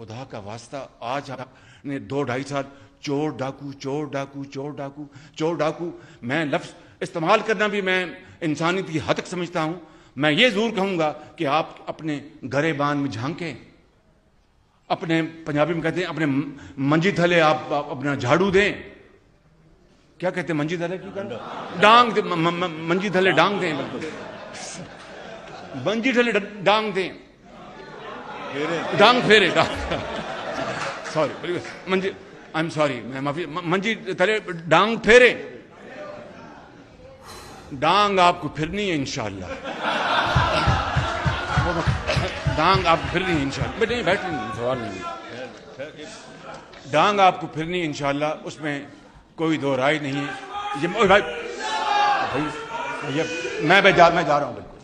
खुदा का वास्ता आज आपने 2-2.5 साल चोर डाकू चोर डाकू चोर डाकू चोर डाकू, मैं लफ्ज इस्तेमाल करना भी मैं इंसानियत की हद तक समझता हूं। मैं ये जरूर कहूंगा कि आप अपने गरेबान में झांकें, अपने पंजाबी में कहते हैं अपने मंजी थले आप अपना झाड़ू दें। क्या कहते हैं मंजी थले की डांग दे, मंजी थले डांग दें, बिल्कुल मंजी थले डांग दें, डांग फेरे sorry Manji, I am sorry, मैं माफी, मंजी थले डांग फेरे, डांग आपको फिरनी है इंशाअल्लाह, डांग आपको फिरनी है इंशाअल्लाह, नहीं बैठ नहीं, सवाल नहीं, डांग आपको फिरनी है इंशाअल्लाह, उसमें कोई दो राय नहीं है। ये भाई भैया मैं जा रहा हूं बिल्कुल।